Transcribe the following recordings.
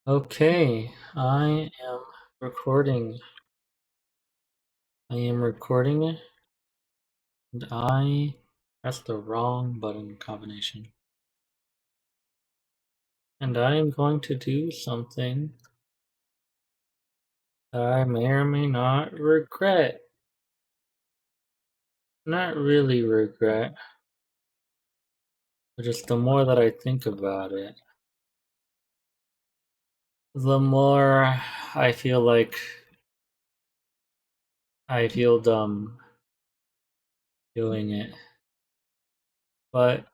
Okay, I am recording. I am recording and I pressed the wrong button combination. And I am going to do something that I may or may not regret. Not really regret, but just the more that I think about it, the more I feel like I feel dumb doing it. But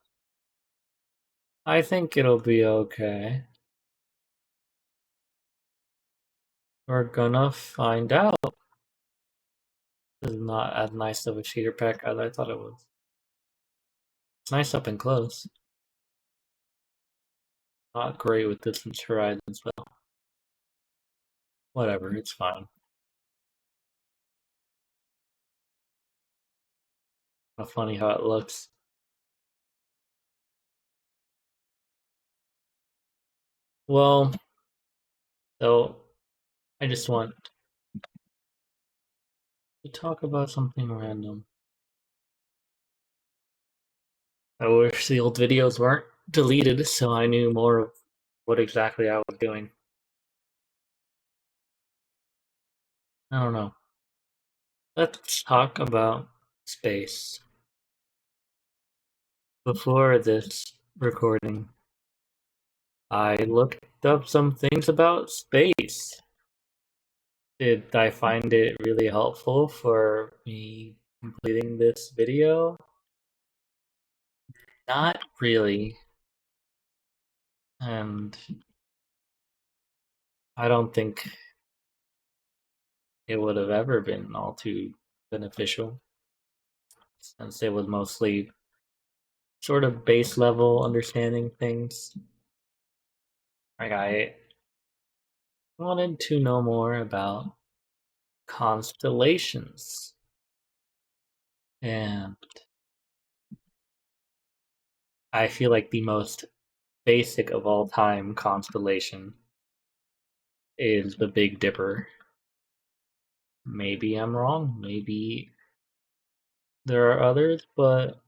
I think it'll be okay. We're gonna find out. This is not as nice of a cheater pack as I thought it was. It's nice up and close. Not great with distance horizons, but whatever, it's fine. Not funny how it looks. Well, so I just want to talk about something random. I wish the old videos weren't deleted so I knew more of what exactly I was doing. I don't know. Let's talk about space. Before this recording, I looked up some things about space. Did I find it really helpful for me completing this video? Not really. And I don't think it would have ever been all too beneficial since it was mostly sort of base level understanding things. Like I wanted to know more about constellations. And I feel like the most basic of all time constellation is the Big Dipper. Maybe I'm wrong. Maybe there are others, but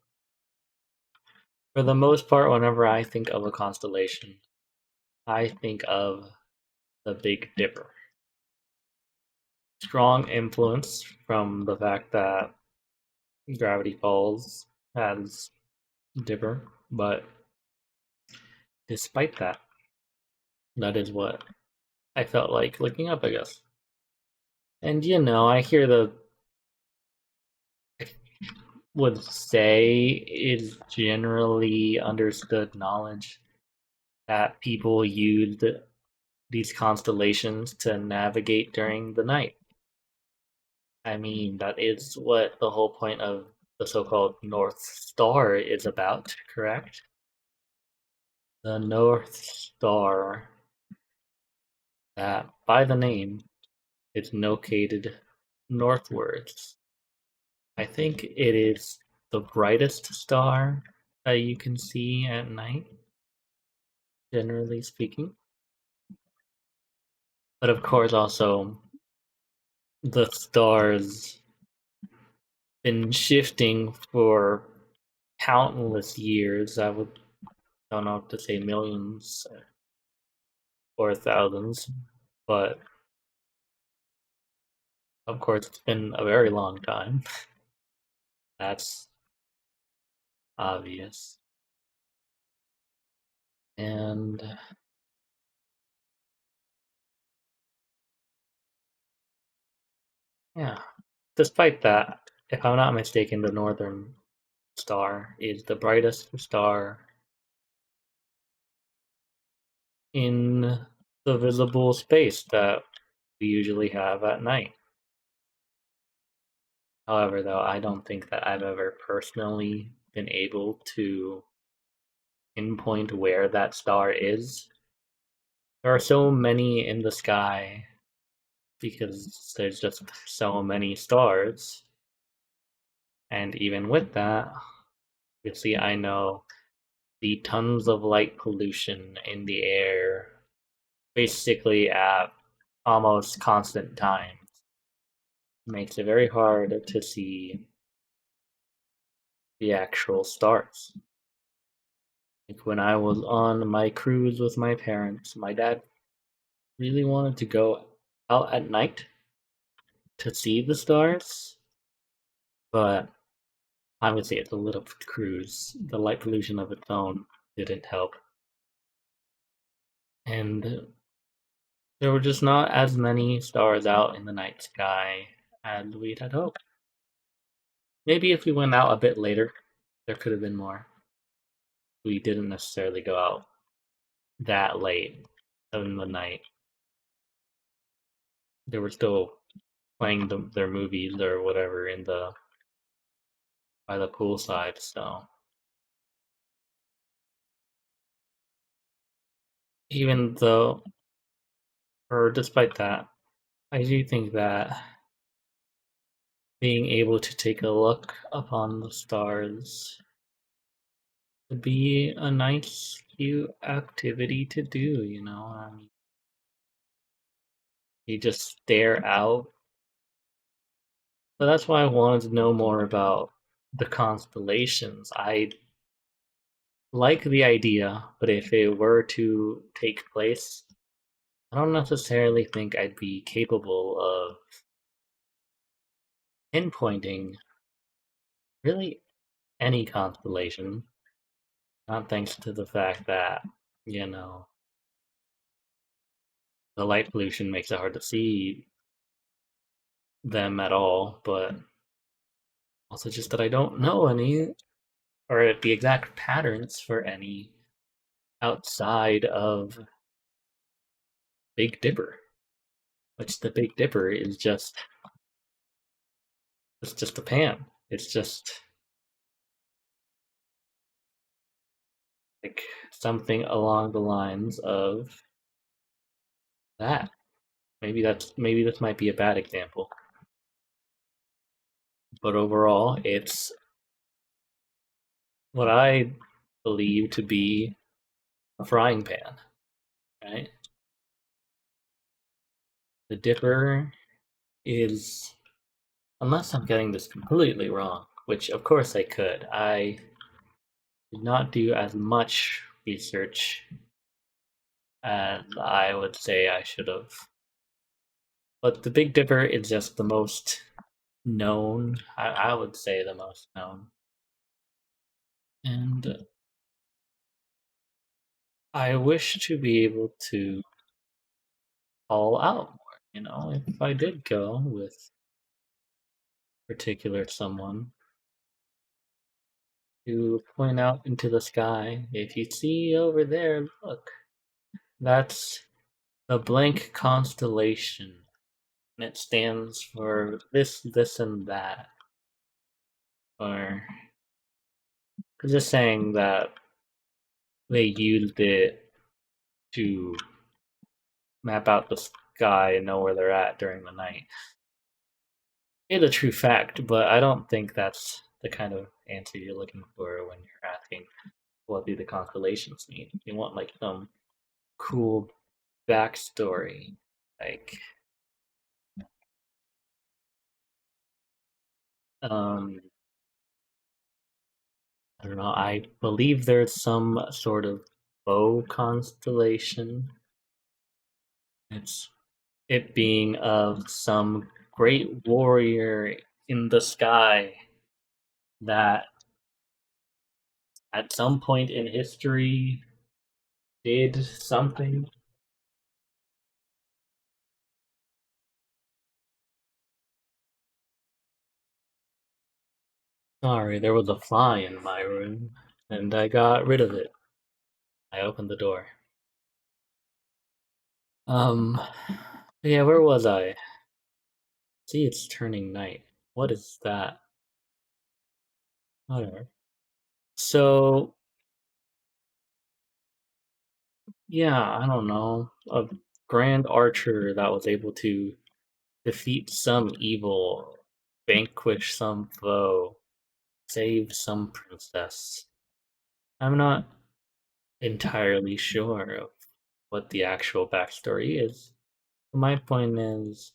for the most part, whenever I think of a constellation, I think of the Big Dipper. Strong influence from the fact that Gravity Falls has Dipper, but despite that, that is what I felt like looking up, I guess. And I hear I would say is generally understood knowledge that people used these constellations to navigate during the night. I mean, that is what the whole point of the so-called North Star is about, correct? The North Star, that by the name, is located northwards. I think it is the brightest star that you can see at night, generally speaking. But of course, also, the stars been shifting for countless years. Don't know if to say millions or thousands, but of course it's been a very long time. That's obvious. And yeah, despite that, if I'm not mistaken, the Northern Star is the brightest star in the visible space that we usually have at night. However, though, I don't think that I've ever personally been able to pinpoint where that star is. There are so many in the sky because there's just so many stars. And even with that, you see, I know the tons of light pollution in the air basically at almost constant times. Makes it very hard to see the actual stars. Like when I was on my cruise with my parents, my dad really wanted to go out at night to see the stars, but obviously it's a little cruise. The light pollution of its own didn't help. And there were just not as many stars out in the night sky as we'd had hoped. Maybe if we went out a bit later, there could have been more. We didn't necessarily go out that late in the night. They were still playing their movies or whatever in the by the poolside. So even though, or despite that, I do think that being able to take a look upon the stars would be a nice, cute activity to do. I mean, you just stare out. So that's why I wanted to know more about the constellations. I like the idea, but if it were to take place, I don't necessarily think I'd be capable of pinpointing really any constellation, not thanks to the fact that, you know, the light pollution makes it hard to see them at all, but also just that I don't know any or the exact patterns for any outside of Big Dipper, which the Big Dipper is just it's just a pan. It's just like something along the lines of that. Maybe this might be a bad example, but overall, it's what I believe to be a frying pan, right? The Dipper is, unless I'm getting this completely wrong, which of course I could. I did not do as much research as I would say I should have. But the Big Dipper is just the most known, I would say the most known. And I wish to be able to call out more, if I did go with particular someone to point out into the sky, if you see over there, look, that's the blank constellation. And it stands for this, and that. Or just saying that they used it to map out the sky and know where they're at during the night. It's a true fact, but I don't think that's the kind of answer you're looking for when you're asking what do the constellations mean. You want like some cool backstory, like um, I don't know. I believe there's some sort of bow constellation. It's it being of some great warrior in the sky that at some point in history did something. Sorry, there was a fly in my room, and I got rid of it. I opened the door. Um, yeah, where was I? See, it's turning night. What is that? Whatever. So, yeah, I don't know. A grand archer that was able to defeat some evil, vanquish some foe, save some princess. I'm not entirely sure of what the actual backstory is. My point is,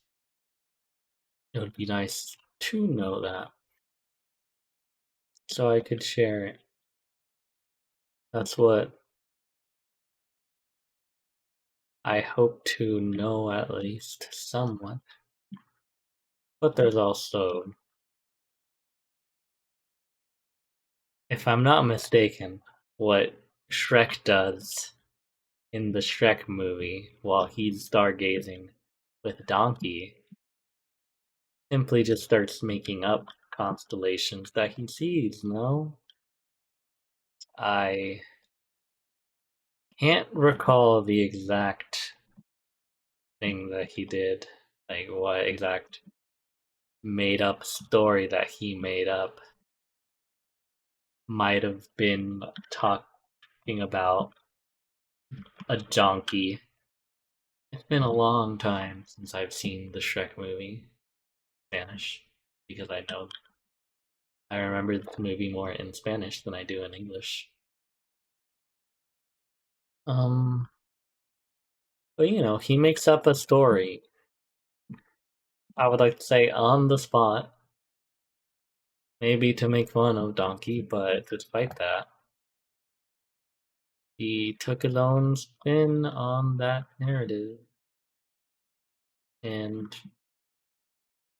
it would be nice to know that so I could share it. That's what I hope to know, at least somewhat. But there's also, if I'm not mistaken, what Shrek does in the Shrek movie while he's stargazing with Donkey simply just starts making up constellations that he sees, no? I can't recall the exact thing that he did, like what exact made up story that he made up. Might have been talking about a donkey. It's been a long time since I've seen the Shrek movie in Spanish because I remember the movie more in Spanish than I do in English. Um, but he makes up a story. I would like to say on the spot, maybe to make fun of Donkey, but despite that, he took his own spin on that narrative. And,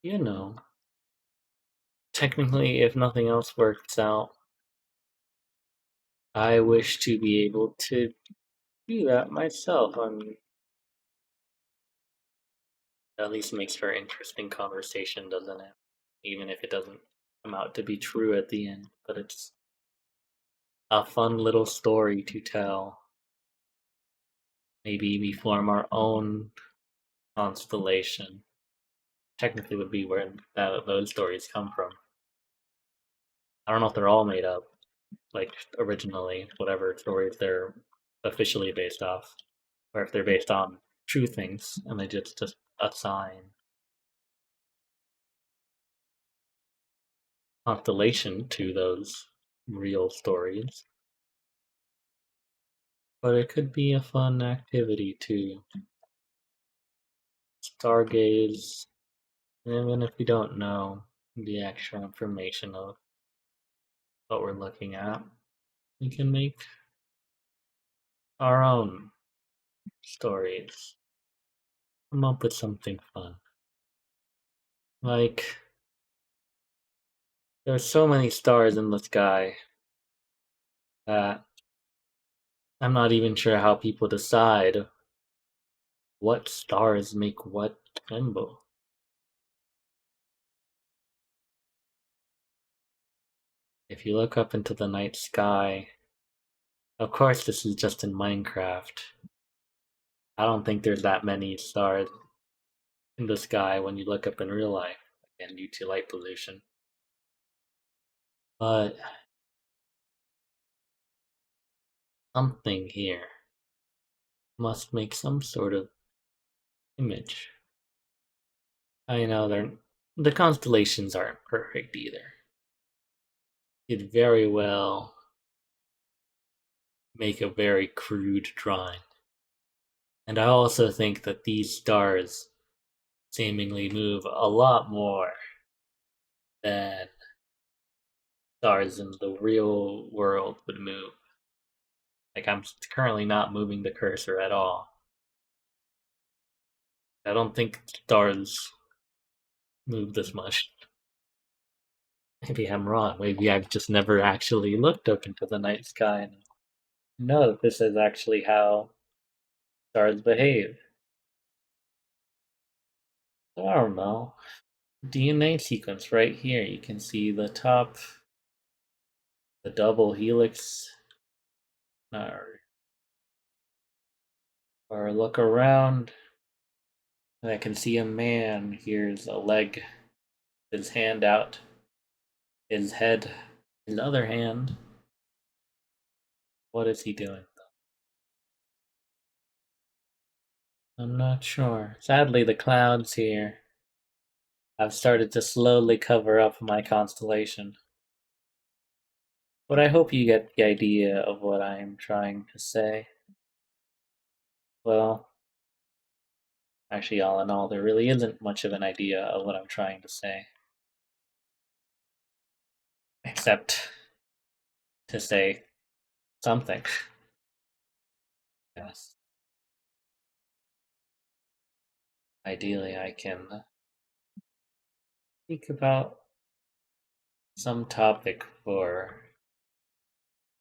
you know, technically, if nothing else works out, I wish to be able to do that myself. I mean, at least makes for interesting conversation, doesn't it? Even if it doesn't come out to be true at the end, but it's a fun little story to tell. Maybe we form our own constellation. Technically, would be where those stories come from. I don't know if they're all made up, like originally, whatever stories they're officially based off, or if they're based on true things and they just assign constellation to those real stories. But it could be a fun activity to stargaze, even if we don't know the actual information of what we're looking at. We can make our own stories, come up with something fun. Like, there's so many stars in the sky that I'm not even sure how people decide what stars make what symbol. If you look up into the night sky, of course this is just in Minecraft. I don't think there's that many stars in the sky when you look up in real life, again due to light pollution. But something here must make some sort of image. I know the constellations aren't perfect either. Could very well make a very crude drawing. And I also think that these stars seemingly move a lot more than stars in the real world would move. Like, I'm currently not moving the cursor at all. I don't think stars move this much. Maybe I'm wrong. Maybe I've just never actually looked up into the night sky and know that this is actually how stars behave. So I don't know. DNA sequence right here. You can see the top, the double helix. Or look around, and I can see a man. Here's a leg, his hand out, his head, his other hand. What is he doing? I'm not sure. Sadly, the clouds here have started to slowly cover up my constellation. But I hope you get the idea of what I am trying to say. Well, actually, all in all, there really isn't much of an idea of what I'm trying to say, except to say something. Yes. Ideally, I can speak about some topic for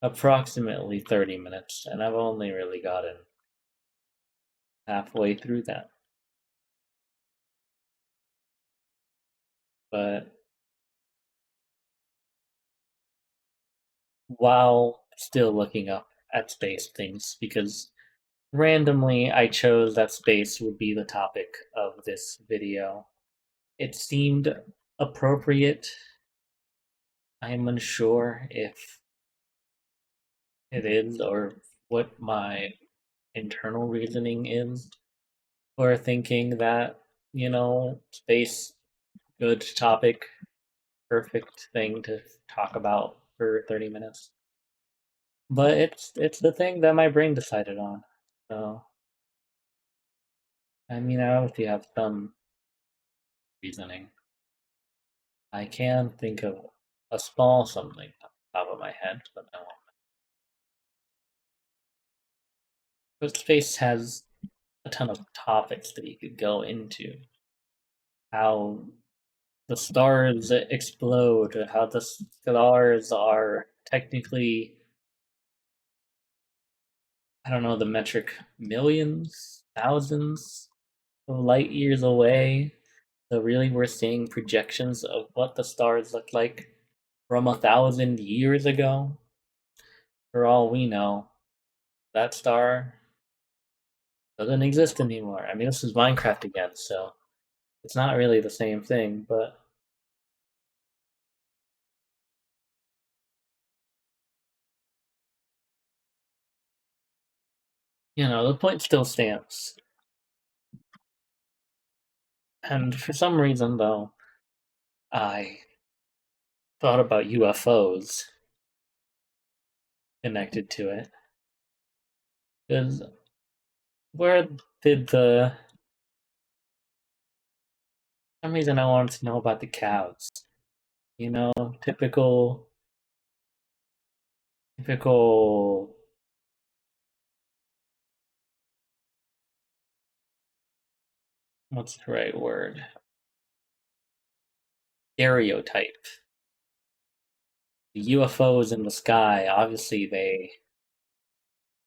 approximately 30 minutes, and I've only really gotten halfway through that. But while still looking up at space things, because randomly I chose that space would be the topic of this video. It seemed appropriate. I am unsure if it is or what my internal reasoning is for thinking that, space, good topic, perfect thing to talk about for 30 minutes. But it's the thing that my brain decided on. So, I mean, I obviously have some reasoning. I can think of a small something off the top of my head, but I won't. But space has a ton of topics that you could go into. How the stars explode, how the stars are technically, I don't know the metric, millions, thousands of light years away. So really we're seeing projections of what the stars look like from 1,000 years ago. For all we know, that star doesn't exist anymore. I mean, this is Minecraft again, so it's not really the same thing, but the point still stands. And for some reason, though, I thought about UFOs connected to it. Because where did the. For some reason, I wanted to know about the cows. You know, typical. Typical. What's the right word? Stereotype. The UFOs in the sky, obviously,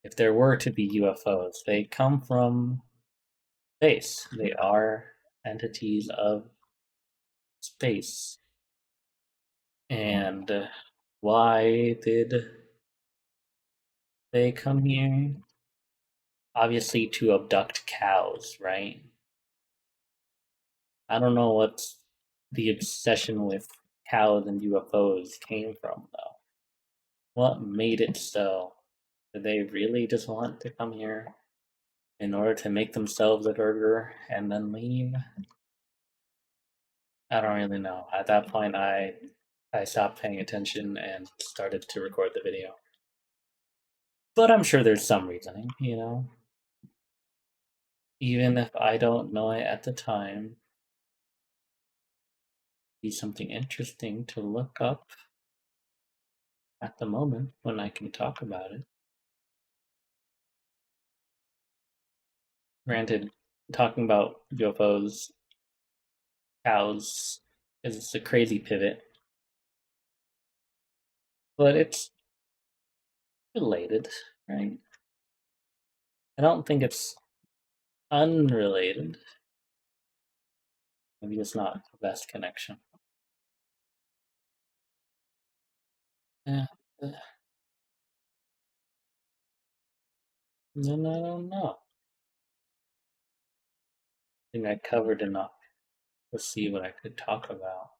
if there were to be UFOs, they come from space. They are entities of space. And why did they come here? Obviously, to abduct cows, right? I don't know what the obsession with cows and UFOs came from, though. What made it so? Did they really just want to come here in order to make themselves a burger and then leave? I don't really know. At that point, I stopped paying attention and started to record the video. But I'm sure there's some reasoning, Even if I don't know it at the time, be something interesting to look up at the moment when I can talk about it. Granted, talking about UFOs, cows is a crazy pivot, but it's related, right? I don't think it's unrelated. Maybe it's not the best connection. Yeah. Then I don't know. I think I covered enough to see what I could talk about.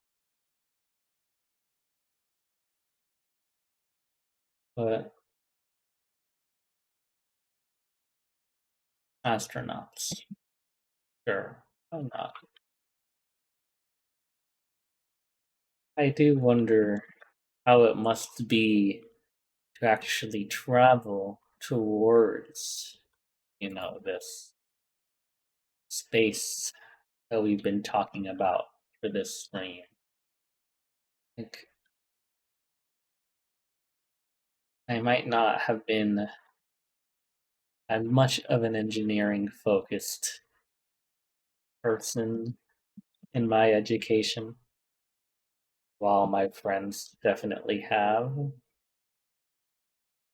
But astronauts, sure, why not? I do wonder how it must be to actually travel towards this space that we've been talking about for this stream. Like, I might not have been as much of an engineering focused person in my education, while my friends definitely have.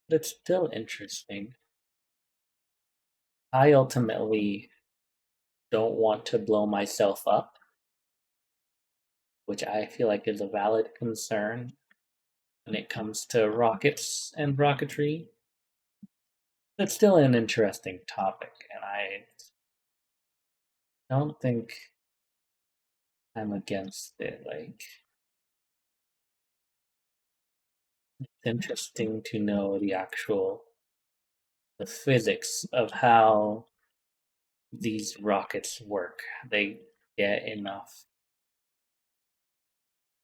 But it's still interesting. I ultimately don't want to blow myself up, which I feel like is a valid concern when it comes to rockets and rocketry. It's still an interesting topic, and I don't think I'm against it. Like, it's interesting to know the physics of how these rockets work. They get enough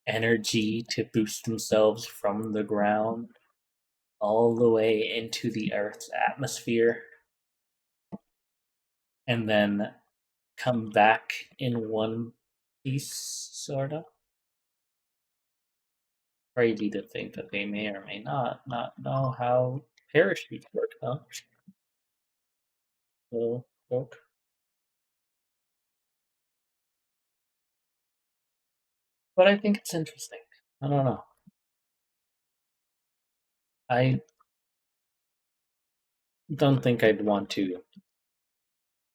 energy to boost themselves from the ground all the way into the Earth's atmosphere and then come back in one piece, sort of. Crazy to think that they may or may not know how parachutes work, though. Little joke. But I think it's interesting. I don't know. I don't think I'd want to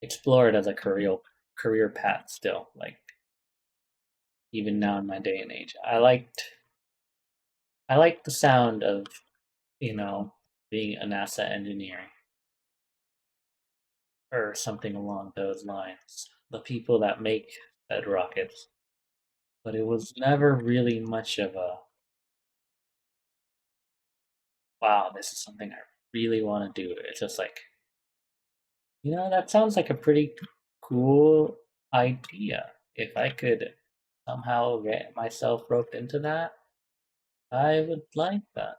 explore it as a career path still. Like, even now in my day and age, I liked the sound of being a NASA engineer or something along those lines. The people that make said rockets, but it was never really much of a wow. This is something I really want to do. It's just like that sounds like a pretty cool idea. If I could somehow get myself roped into that, I would like that.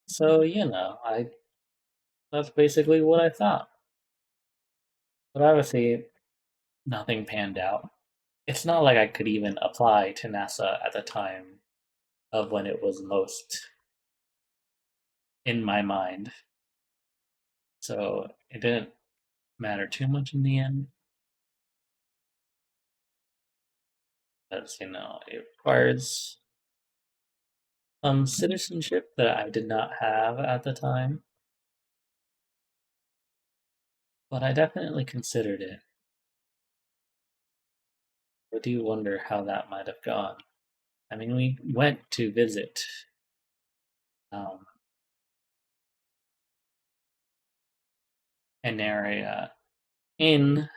So, I that's basically what I thought. But obviously, nothing panned out. It's not like I could even apply to NASA at the time of when it was most in my mind. So it didn't matter too much in the end. Because, it requires citizenship that I did not have at the time. But I definitely considered it. I do wonder how that might have gone. I mean, we went to visit um, an area in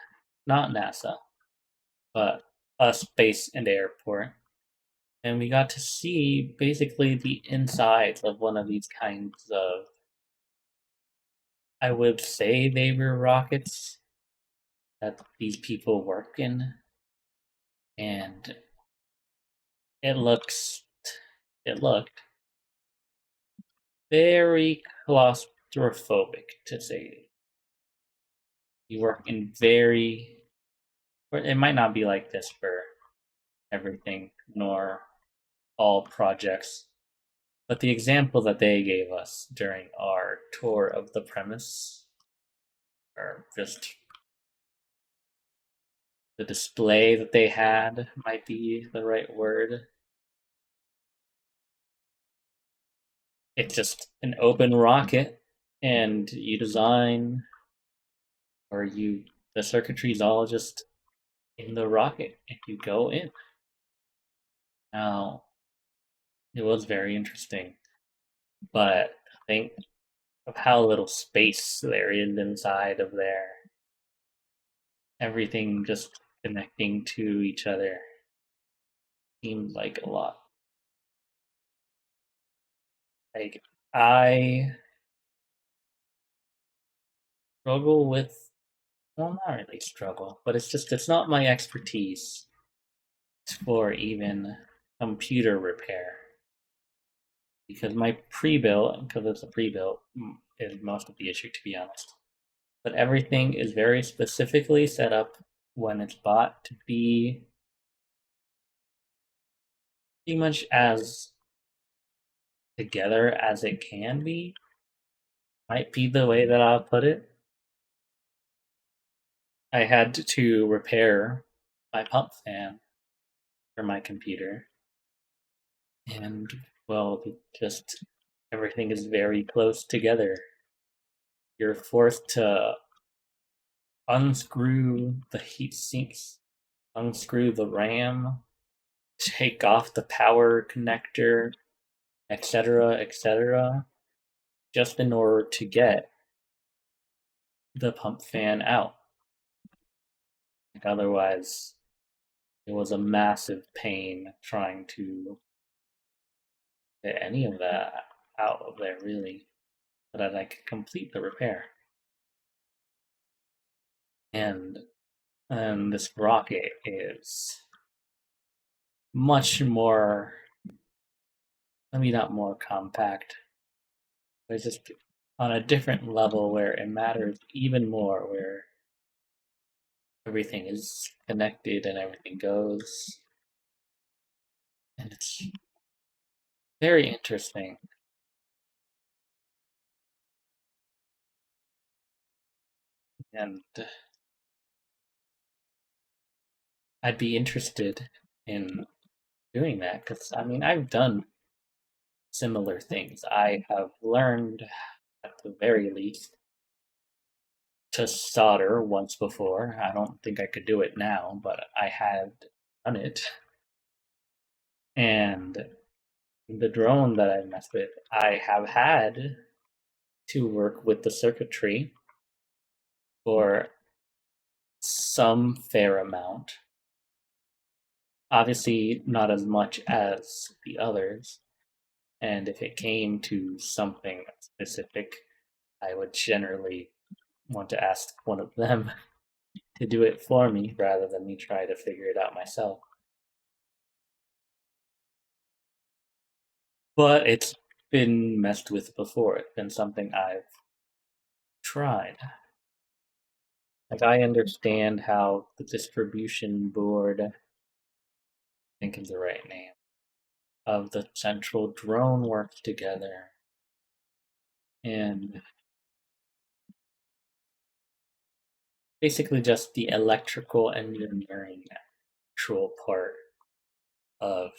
not NASA, but a space and airport. And we got to see basically the insides of one of these kinds of, I would say they were rockets that these people work in. And it looks, it looked very claustrophobic, to say. You work in very, it might not be like this for everything, nor all projects. But the example that they gave us during our tour of the premise, or just the display that they had, might be the right word. It's just an open rocket, and you design, the circuitry is all just in the rocket, and you go in. Now, it was very interesting, but think of how little space there is inside of there. Everything just connecting to each other seemed like a lot. Like, I struggle with, well, not really struggle, but it's not my expertise for even computer repair. Because my pre-built, because it's a pre-built, is most of the issue, to be honest. but everything is very specifically set up when it's bought to be pretty much as together as it can be, might be the way that I'll put it. I had to repair my pump fan for my computer, and well, just everything is very close together. You're forced to unscrew the heat sinks, unscrew the RAM, take off the power connector, etc., etc., just in order to get the pump fan out. Like otherwise, it was a massive pain trying to get any of that out of there, really, so that I could complete the repair. And this rocket is much more, maybe not more compact, but it's just on a different level where it matters even more, where everything is connected and everything goes. And it's very interesting. And I'd be interested in doing that because I mean, I've done similar things. I have learned, at the very least, to solder once before. I don't think I could do it now, but I had done it. And the drone that I messed with, I have had to work with the circuitry for some fair amount. Obviously, not as much as the others. And if it came to something specific, I would generally want to ask one of them to do it for me rather than me try to figure it out myself. But it's been messed with before. It's been something I've tried. Like I understand how the distribution board, I think is the right name, of the central drone works together. And basically just the electrical engineering actual part of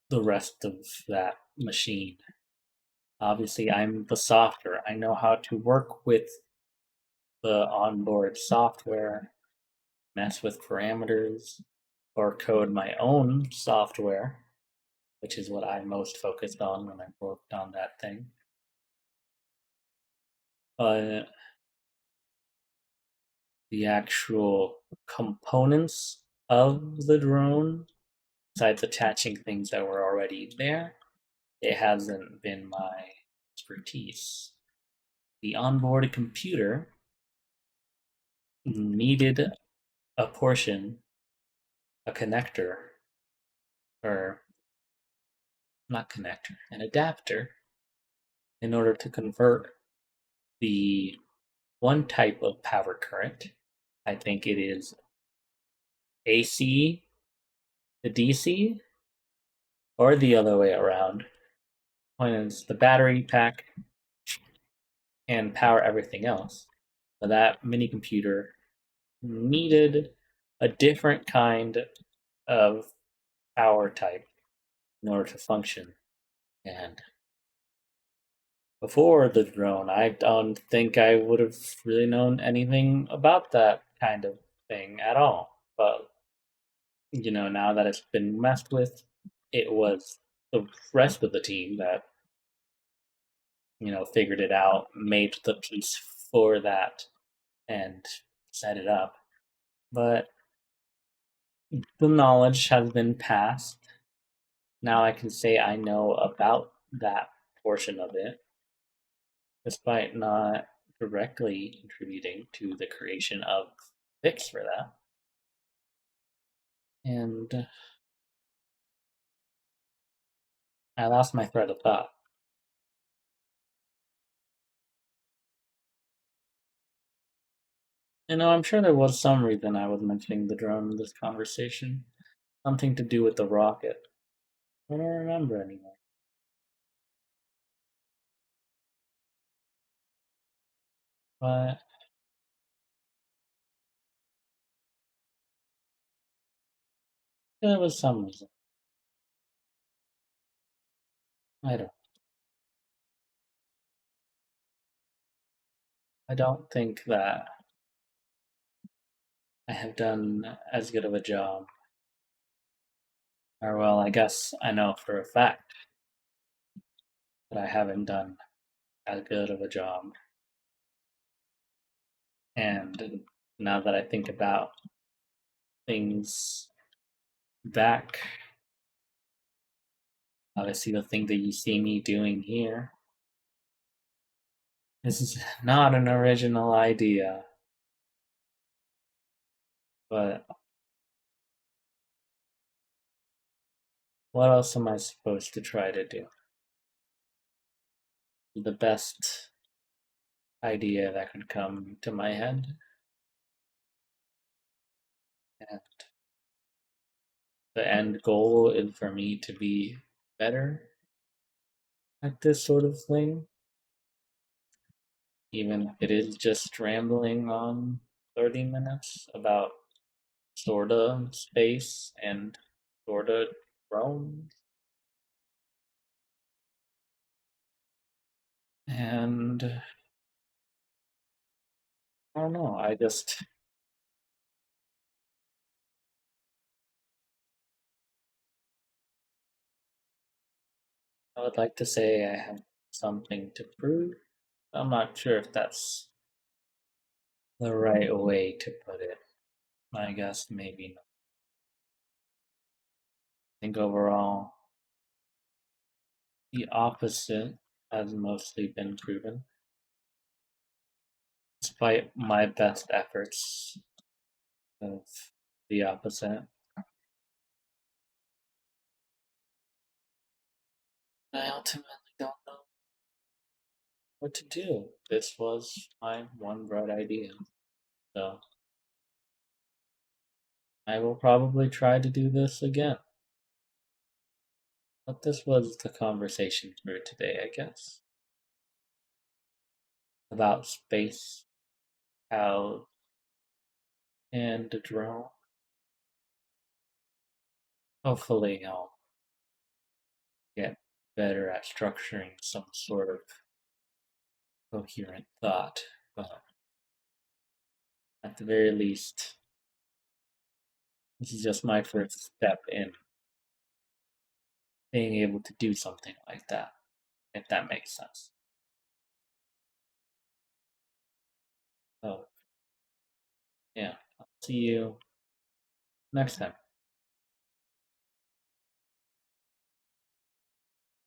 the rest of that machine. Obviously, I'm the software. I know how to work with the onboard software, mess with parameters, or code my own software, which is what I most focused on when I worked on that thing. But the actual components of the drone, besides attaching things that were already there, it hasn't been my expertise. The onboard computer needed a portion, a connector, or not connector, an adapter, in order to convert the one type of power current. I think it is AC to DC, or the other way around. When it's the battery pack and power everything else. But that mini computer needed a different kind of power type in order to function. And before the drone, I don't think I would have really known anything about that kind of thing at all. But, now that it's been messed with, it was the rest of the team that, figured it out, made the piece for that, and set it up. But the knowledge has been passed. Now I can say I know about that portion of it, despite not directly contributing to the creation of fix for that. And I lost my thread of thought. I'm sure there was some reason I was mentioning the drone in this conversation. Something to do with the rocket. I don't remember anymore. But there was some reason. I don't. I don't think that I have done as good of a job. Or well, I guess I know for a fact that I haven't done as good of a job. And now that I think about things back, obviously the thing that you see me doing here, this is not an original idea, but what else am I supposed to try to do? The best idea that could come to my head, and the end goal is for me to be better at this sort of thing, even if it is just rambling on 30 minutes about sorta space and sorta drones. And I don't know, I would like to say I have something to prove. I'm not sure if that's the right way to put it. I guess maybe not. I think overall, the opposite has mostly been proven, despite my best efforts of the opposite. I ultimately don't know what to do. This was my one bright idea. So I will probably try to do this again. But this was the conversation for today, I guess. About space, cows, and a drone. Hopefully, I'll get better at structuring some sort of coherent thought. But at the very least, this is just my first step in being able to do something like that, if that makes sense. So, yeah, I'll see you next time.